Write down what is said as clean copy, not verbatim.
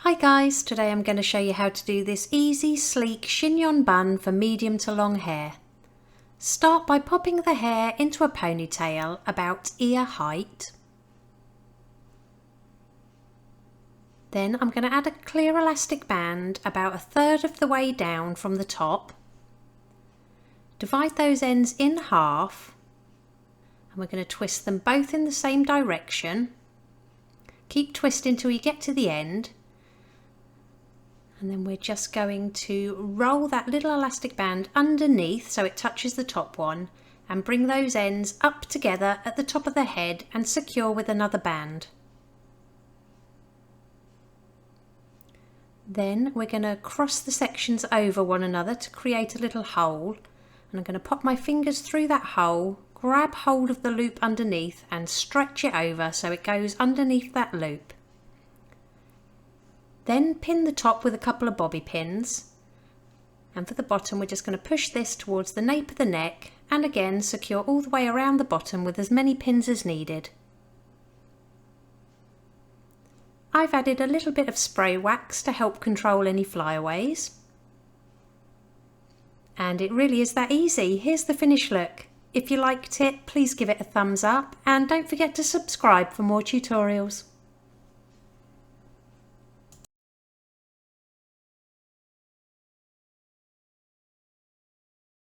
Hi guys, today I'm going to show you how to do this easy, sleek chignon bun for medium to long hair. Start by popping the hair into a ponytail about ear height. Then I'm going to add a clear elastic band about 1/3 of the way down from the top. Divide those ends in half and we're going to twist them both in the same direction. Keep twisting till you get to the end. And then we're just going to roll that little elastic band underneath so it touches the top one and bring those ends up together at the top of the head and secure with another band. Then we're going to cross the sections over one another to create a little hole, and I'm going to pop my fingers through that hole, grab hold of the loop underneath and stretch it over so it goes underneath that loop. Then pin the top with a couple of bobby pins, and for the bottom we're just going to push this towards the nape of the neck and again secure all the way around the bottom with as many pins as needed. I've added a little bit of spray wax to help control any flyaways. And it really is that easy. Here's the finished look. If you liked it, please give it a thumbs up and don't forget to subscribe for more tutorials.